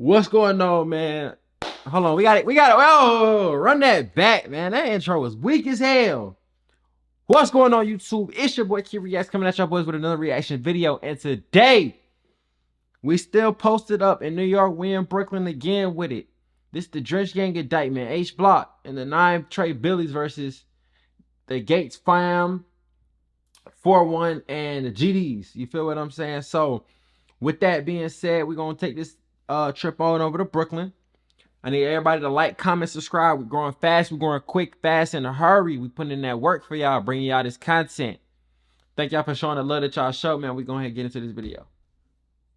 What's going on, man? Hold on, we got it. Oh, run that back, man. That intro was weak as hell. What's going on, YouTube? It's your boy KeeReacts coming at y'all boys with another reaction video. And today, we still posted up in New York. We in Brooklyn again with it. This the Drench Gang indictment. H Block and the 9 Trey Billies versus the Gates fam, 4-1 and the GDs. You feel what I'm saying? So, with that being said, we're going to take this trip on over to Brooklyn. I need everybody to like, comment, subscribe. We're growing fast. We're going quick, fast, in a hurry. We putting in that work for y'all, bringing y'all this content. Thank y'all for showing the love that y'all show, man. We're going to get into this video.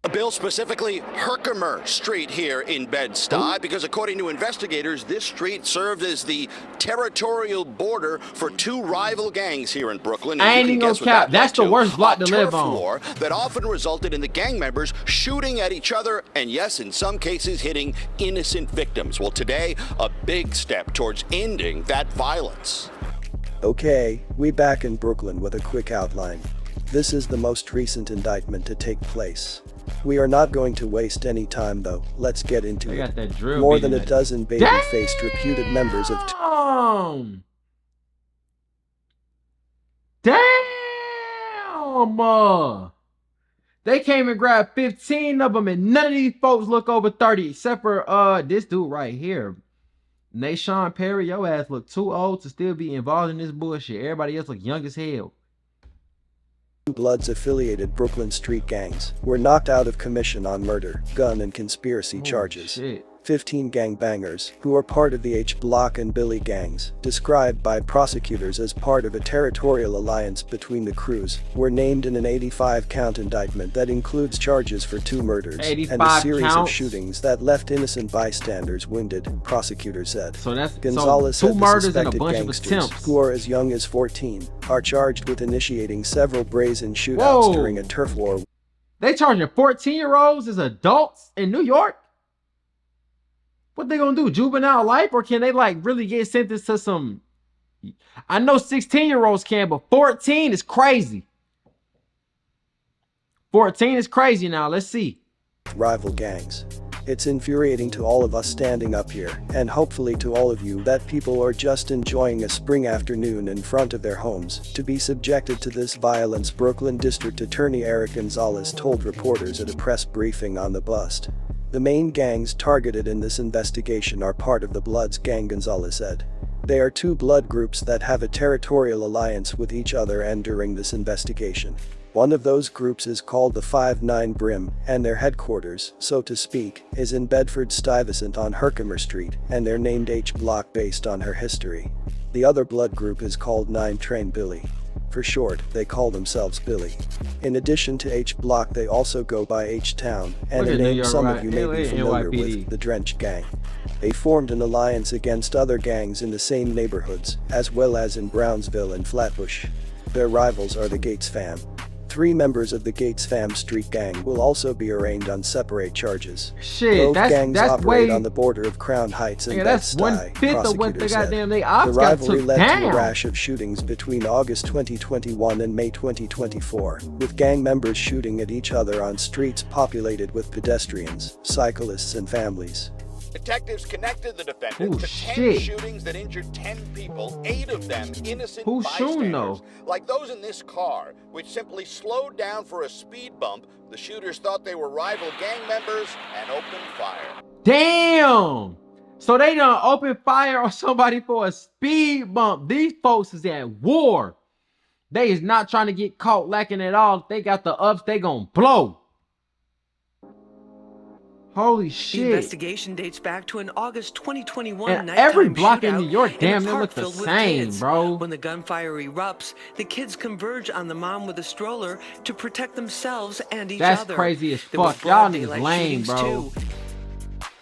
A bill specifically Herkimer Street here in Bed-Stuy, because according to investigators, this street served as the territorial border for 2 rival gangs here in Brooklyn. I ain't even gonna cap. That's the worst block to live on. War that often resulted in the gang members shooting at each other and, yes, in some cases, hitting innocent victims. Well, today, a big step towards ending that violence. Okay, we back in Brooklyn with a quick outline. This is the most recent indictment to take place. We are not going to waste any time though. Let's get into it. More than a dozen baby-faced reputed members of they came and grabbed 15 of them, and none of these folks look over 30 except for this dude right here. Nashawn Perry, your ass look too old to still be involved in this bullshit. Everybody else look young as hell. Bloods-affiliated Brooklyn street gangs were knocked out of commission on murder, gun and conspiracy charges. Shit. 15 gangbangers, who are part of the H Block and Billy gangs, described by prosecutors as part of a territorial alliance between the crews, were named in an 85-count indictment that includes charges for 2 murders and a series of shootings that left innocent bystanders wounded, prosecutors said. So that's Gonzalez said 2 murders and a suspected bunch of gangsters, attempts, who are as young as 14, are charged with initiating several brazen shootouts during a turf war. They charging 14-year-olds as adults in New York? What they gonna do? Juvenile life? Or can they like really get sentenced to some? I know 16-year-olds can, but 14 is crazy. 14 is crazy now. Let's see. Rival gangs. It's infuriating to all of us standing up here, and hopefully to all of you, that people are just enjoying a spring afternoon in front of their homes to be subjected to this violence, Brooklyn District Attorney Eric Gonzalez told reporters at a press briefing on the bust. The main gangs targeted in this investigation are part of the Bloods gang, Gonzalez said. They are 2 blood groups that have a territorial alliance with each other, and during this investigation, one of those groups is called the 5-9 Brim, and their headquarters, so to speak, is in Bedford-Stuyvesant on Herkimer Street, and they're named H Block based on her history. The other blood group is called 9 Train Billy. For short, they call themselves Billy. In addition to H Block, they also go by H-Town, and a name some of you may be familiar with, the Drench Gang. They formed an alliance against other gangs in the same neighborhoods, as well as in Brownsville and Flatbush. Their rivals are the Gates fam. 3 members of the Gates fam street gang will also be arraigned on separate charges. Both gangs operate on the border of Crown Heights and Bed-Stuy, prosecutors said. The rivalry led to a rash of shootings between August 2021 and May 2024, with gang members shooting at each other on streets populated with pedestrians, cyclists and families. Detectives connected the defendants to 10 shootings that injured 10 people, 8 of them innocent bystanders, like those in this car, which simply slowed down for a speed bump. The shooters thought they were rival gang members and opened fire. Damn! So they done open fire on somebody for a speed bump. These folks is at war. They is not trying to get caught lacking at all. If they got the ups, they gonna blow. Holy shit. The investigation dates back to an August 2021 and nighttime every block in shootout New York, damn, in they a look park the filled with same, kids. bro. When the gunfire erupts, the kids converge on the mom with a stroller to protect themselves and each other. That's crazy as fuck. Y'all niggas lame, bro.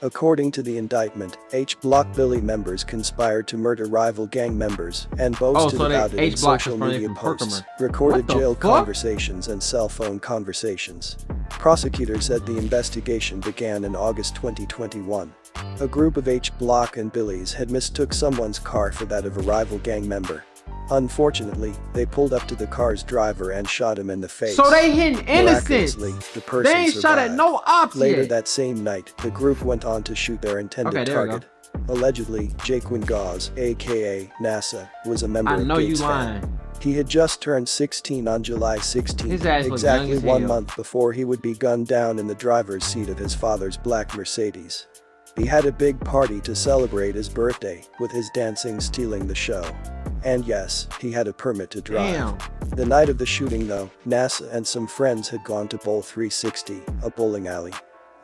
According to the indictment, H Block Billy members conspired to murder rival gang members and boasted about it in social media posts, recorded jail conversations and cell phone conversations. Prosecutors said the investigation began in August 2021. A group of H Block and Billies had mistook someone's car for that of a rival gang member. Unfortunately, they pulled up to the car's driver and shot him in the face. So they hitting innocents. Miraculously, the person They ain't shot at survived. no ops Later yet. that same night, the group went on to shoot their intended target. Allegedly, Jaquin Gauze, aka NASA, was a member of Gates' fan. He had just turned 16 on July 16, exactly 1 month before he would be gunned down in the driver's seat of his father's black Mercedes. He had a big party to celebrate his birthday, with his dancing stealing the show. And yes, he had a permit to drive. Damn. The night of the shooting though, NASA and some friends had gone to Bowl 360, a bowling alley.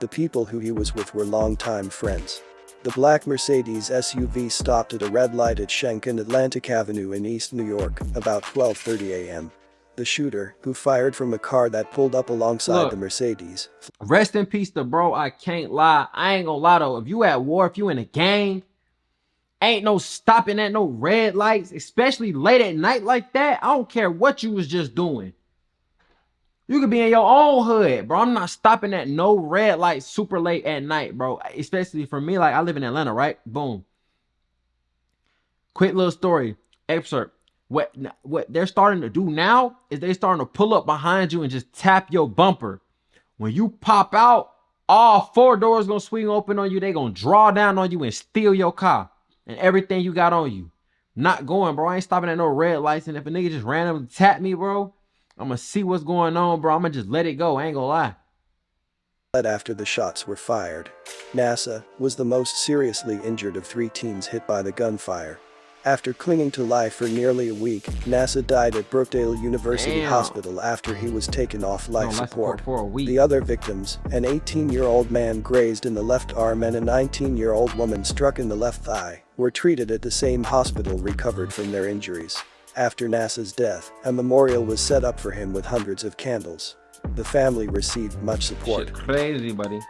The people who he was with were longtime friends. The black Mercedes SUV stopped at a red light at Schenck and Atlantic Avenue in East New York, about 12:30 a.m. The shooter, who fired from a car that pulled up alongside the Mercedes. Rest in peace to bro, I can't lie. I ain't gonna lie though, if you at war, if you in a gang, ain't no stopping at no red lights, especially late at night like that. I don't care what you was just doing. You could be in your own hood, bro. I'm not stopping at no red lights super late at night, bro. Especially for me, like I live in Atlanta, right? Boom. Quick little story, excerpt. What they're starting to do now is they starting to pull up behind you and just tap your bumper. When you pop out, all 4 doors gonna swing open on you. They gonna draw down on you and steal your car and everything you got on you. Not going, bro. I ain't stopping at no red lights. And if a nigga just randomly tap me, bro, I'm gonna see what's going on, bro. I'm gonna just let it go. I ain't gonna lie. After the shots were fired, NASA was the most seriously injured of 3 teens hit by the gunfire. After clinging to life for nearly a week, NASA died at Brookdale University Hospital after he was taken off life support. For a week. The other victims, an 18-year-old man grazed in the left arm and a 19-year-old woman struck in the left thigh, were treated at the same hospital recovered from their injuries. After NASA's death, a memorial was set up for him with hundreds of candles. The family received much support. Shit crazy, buddy.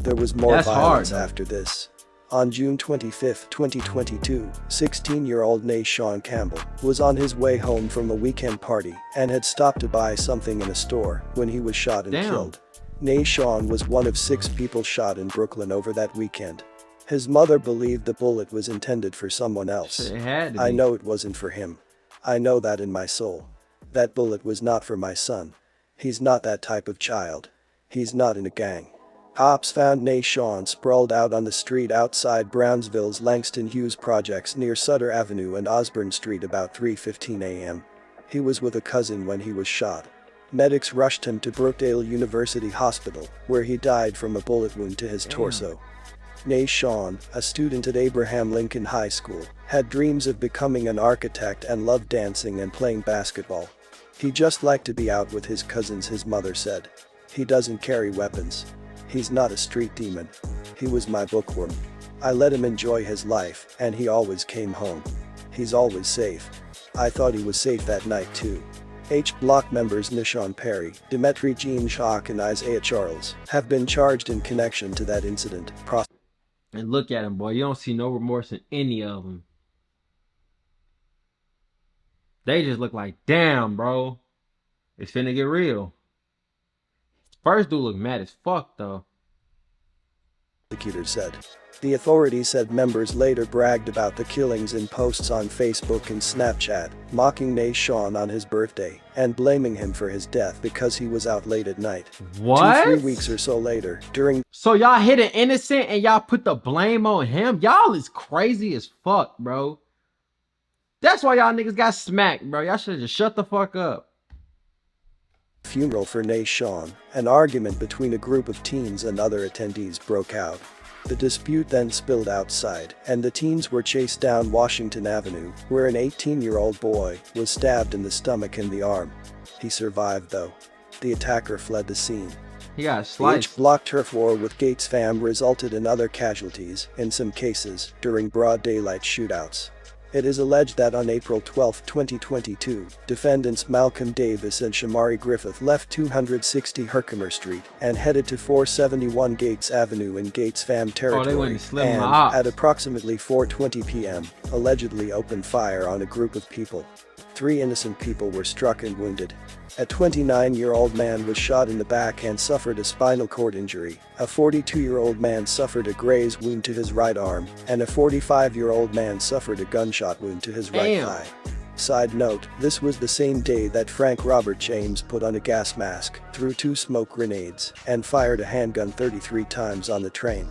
There was more violence after this. On June 25, 2022, 16-year-old Nashawn Campbell was on his way home from a weekend party and had stopped to buy something in a store when he was shot and killed. Nashawn was one of 6 people shot in Brooklyn over that weekend. His mother believed the bullet was intended for someone else. It had to be. I know it wasn't for him. I know that in my soul. That bullet was not for my son. He's not that type of child. He's not in a gang. Cops found Nashawn sprawled out on the street outside Brownsville's Langston Hughes projects near Sutter Avenue and Osborne Street about 3:15 a.m. He was with a cousin when he was shot. Medics rushed him to Brookdale University Hospital, where he died from a bullet wound to his torso. Nashawn, a student at Abraham Lincoln High School, had dreams of becoming an architect and loved dancing and playing basketball. He just liked to be out with his cousins, his mother said. He doesn't carry weapons. He's not a street demon. He was my bookworm. I let him enjoy his life, and he always came home. He's always safe. I thought he was safe that night too. H Block members Nishan Perry, Dimitri Jean Jacques and Isaiah Charles have been charged in connection to that incident. And look at him, boy. You don't see no remorse in any of them. They just look like, damn, bro. It's finna get real. First dude look mad as fuck, though. Prosecutors said. The authorities said members later bragged about the killings in posts on Facebook and Snapchat, mocking Nashawn on his birthday and blaming him for his death because he was out late at night. What? 2-3 weeks or so later, during— So y'all hit an innocent and y'all put the blame on him? Y'all is crazy as fuck, bro. That's why y'all niggas got smacked, bro. Y'all should just shut the fuck up. Funeral for Nashawn, an argument between a group of teens and other attendees broke out. The dispute then spilled outside, and the teens were chased down Washington Avenue, where an 18-year-old boy was stabbed in the stomach and the arm. He survived though. The attacker fled the scene. He got sliced. Each block turf war with Gates fam resulted in other casualties, in some cases, during broad daylight shootouts. It is alleged that on April 12, 2022, defendants Malcolm Davis and Shamari Griffith left 260 Herkimer Street and headed to 471 Gates Avenue in Gates fam territory, and, at approximately 4:20 p.m., allegedly opened fire on a group of people. 3 innocent people were struck and wounded. A 29-year-old man was shot in the back and suffered a spinal cord injury. A 42-year-old man suffered a graze wound to his right arm, and a 45-year-old man suffered a gunshot wound to his right thigh. Side note, this was the same day that Frank Robert James put on a gas mask, threw 2 smoke grenades, and fired a handgun 33 times on the train.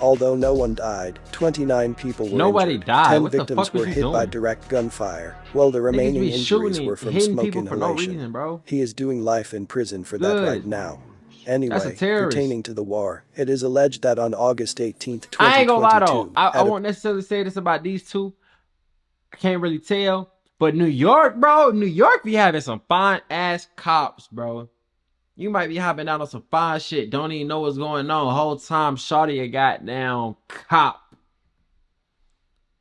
Although no one died, 29 people were injured. 10 victims were hit by direct gunfire, while the remaining injuries were from smoke inhalation. He is doing life in prison for that right now. Anyway, pertaining to the war, it is alleged that on August 18th, 2022... I ain't gonna lie though, I won't necessarily say this about these two. I can't really tell. But New York, bro, New York be having some fine-ass cops, bro. You might be hopping out on some fine shit, don't even know what's going on. Whole time, shawty a goddamn cop.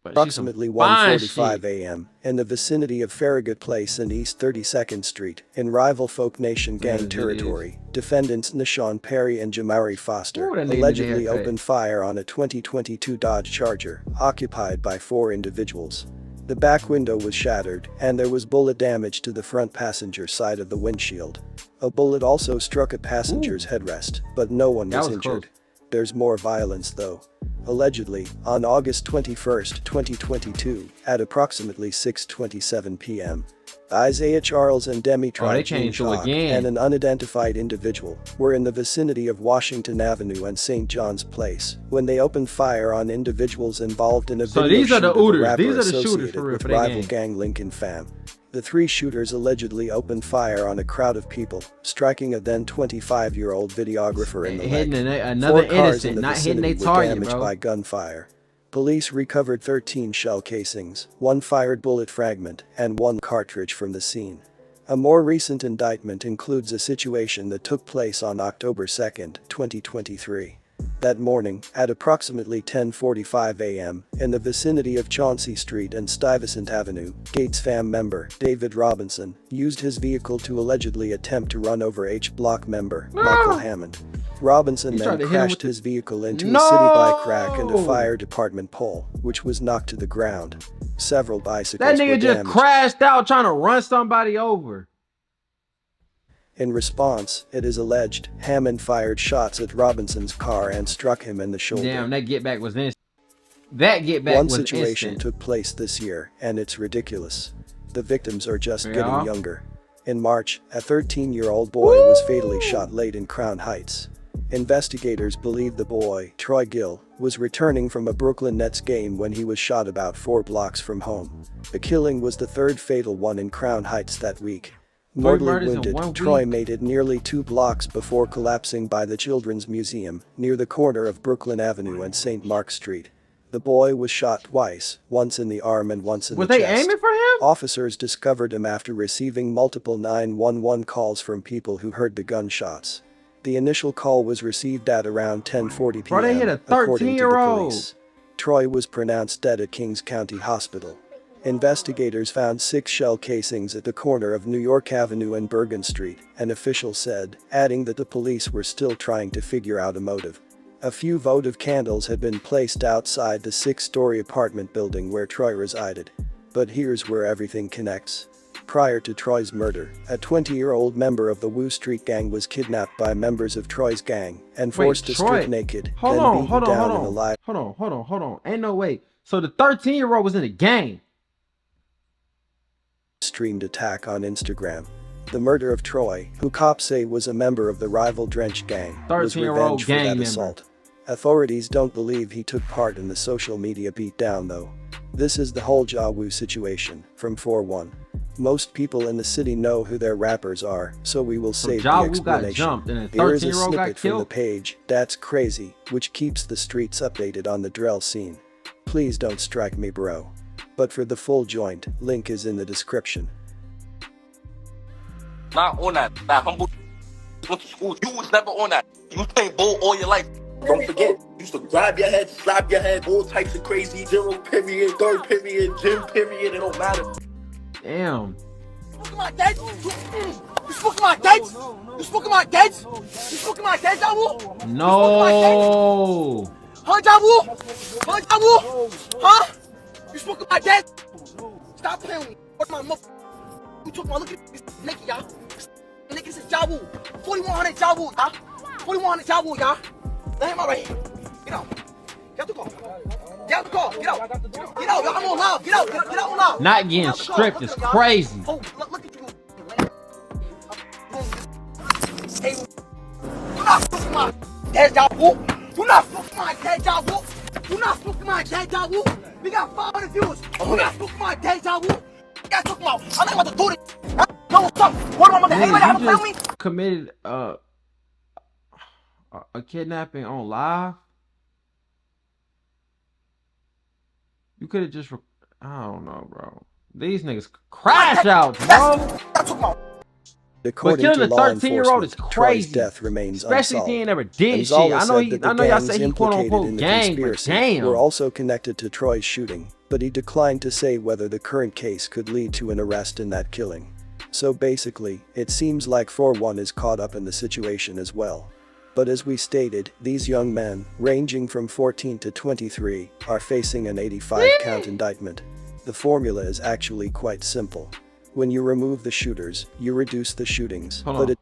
But approximately 1:45 a.m. in the vicinity of Farragut Place and East 32nd Street, in rival Folk Nation gang territory, defendants Nishan Perry and Jamari Foster allegedly opened fire on a 2022 Dodge Charger, occupied by 4 individuals. The back window was shattered, and there was bullet damage to the front passenger side of the windshield. A bullet also struck a passenger's headrest, but no one was injured. There's more violence though. Allegedly, on August 21, 2022, at approximately 6:27 p.m., Isaiah Charles and Demetrius Jean-Jacques and an unidentified individual were in the vicinity of Washington Avenue and St. John's Place when they opened fire on individuals involved in a video shoot of a rapper associated with rival gang Lincoln Fam. The 3 shooters allegedly opened fire on a crowd of people, striking a then 25-year-old videographer in the leg. Another 4 cars in innocent, the not hitting vicinity their were target, damaged by gunfire. Police recovered 13 shell casings, 1 fired bullet fragment, and 1 cartridge from the scene. A more recent indictment includes a situation that took place on October 2, 2023. That morning, at approximately 10:45 a.m., in the vicinity of Chauncey Street and Stuyvesant Avenue, Gates Fam member David Robinson used his vehicle to allegedly attempt to run over H Block member Michael Hammond. Robinson then crashed his vehicle into a city bike rack and a fire department pole, which was knocked to the ground. Several bicycles were damaged. That nigga just crashed out trying to run somebody over. In response, it is alleged, Hammond fired shots at Robinson's car and struck him in the shoulder. Damn, that get back was instant. That get back was instant. One situation took place this year, and it's ridiculous. The victims are just getting younger. In March, a 13-year-old boy was fatally shot late in Crown Heights. Investigators believe the boy, Troy Gill, was returning from a Brooklyn Nets game when he was shot about 4 blocks from home. The killing was the 3rd fatal one in Crown Heights that week. Mortally wounded, Troy made it nearly 2 blocks before collapsing by the Children's Museum, near the corner of Brooklyn Avenue and St. Mark Street. The boy was shot twice, once in the arm and once in the chest. Were they aiming for him? Officers discovered him after receiving multiple 911 calls from people who heard the gunshots. The initial call was received at around 10:40 p.m. They hit a 13-year-old. Troy was pronounced dead at Kings County Hospital. Investigators found 6 shell casings at the corner of New York Avenue and Bergen Street, an official said, adding that the police were still trying to figure out a motive. A few votive candles had been placed outside the 6-story apartment building where Troy resided. But here's where everything connects. Prior to Troy's murder, a 20-year-old member of the Woo Street gang was kidnapped by members of Troy's gang and forced to strip naked, then beaten down and alive. Hold on. Ain't no way. So the 13-year-old was in a gang. Streamed attack on Instagram. The murder of Troy, who cops say was a member of the rival Drench gang, was revenge for that assault. Authorities don't believe he took part in the social media beatdown though. This is the whole Ja Woo situation, from 4-1. Most people in the city know who their rappers are, so we will save the explanation. Here is a snippet from the page, That's Crazy, which keeps the streets updated on the drill scene. Please don't strike me bro. But for the full joint, link is in the description. Not on that. That humble went to school. You was never on that. You was playing ball all your life. Don't forget, you used to grab your head, slap your head, all types of crazy, 0 period, 3rd period, gym period, it don't matter. Damn. You smoking my dead? You smoking my dead? You smoking my dead? You smoking my dead, Ja Woo? No. Huh, Ja Woo? Huh, Ja Woo? Huh? You smoking my dead? Stop playing with me. What's my mother? You took my look at this naked, y'all. It's a jabu. 4100 jabu, y'all. 4100 jabu, y'all. Let him out right here. Get out. Get out the car. Get out the car. Get out. Get out, y'all. I'm on live. Get out. Get out on live. Not getting stripped is crazy. Oh, look at you. Hey, do not fuck my dead jabu. Do not fuck my dead jabu. Do not fuck my dead jabu. We got 500 views. Do not fuck my dead jabu. I'm not about to do this. Yo, what's up? What am I gonna hang like that? Film me? Committed a kidnapping on live. You could have just I don't know, bro. These niggas crash out, bro. According to law enforcement, Troy's death remains especially unsolved. if he ain't ever did shit. I I know y'all say he quote unquote gang, but damn. Were also connected to Troy's shooting, but he declined to say whether the current case could lead to an arrest in that killing. So basically, it seems like 4-1 is caught up in the situation as well. But as we stated, these young men, ranging from 14 to 23, are facing an 85-count indictment. The formula is actually quite simple. When you remove the shooters, you reduce the shootings, but it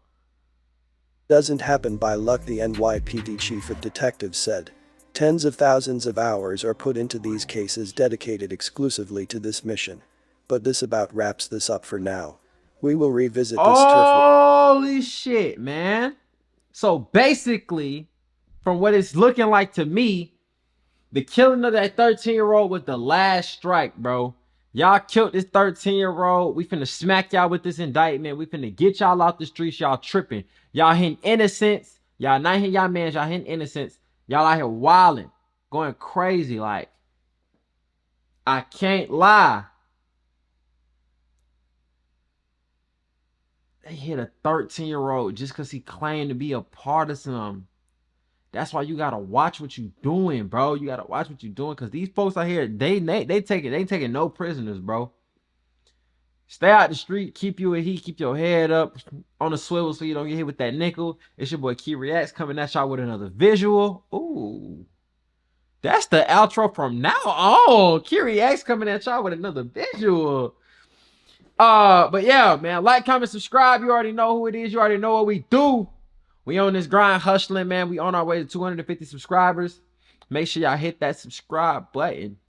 doesn't happen by luck, the NYPD chief of detectives said. Tens of thousands of hours are put into these cases dedicated exclusively to this mission. But this about wraps this up for now. We will revisit this Holy shit, man. So basically, from what it's looking like to me, the killing of that 13-year-old was the last strike, bro. Y'all killed this 13-year-old. We finna smack y'all with this indictment. We finna get y'all out the streets. Y'all tripping. Y'all hitting innocents. Y'all not hitting y'all mans. Y'all hitting innocents. Y'all out here wilding. Going crazy. Like, I can't lie. They hit a 13-year-old just because he claimed to be a part of something. That's why you gotta watch what you doing, bro. You gotta watch what you doing, because these folks out here, they taking no prisoners, bro. Stay out the street, keep you a heat, keep your head up on the swivel so you don't get hit with that nickel. It's your boy KeeReacts coming at y'all with another visual. Ooh, that's the outro from now on. KeeReacts coming at y'all with another visual. But yeah, man, like, comment, subscribe. You already know who it is. You already know what we do. We on this grind, hustling, man. We on our way to 250 subscribers. Make sure y'all hit that subscribe button.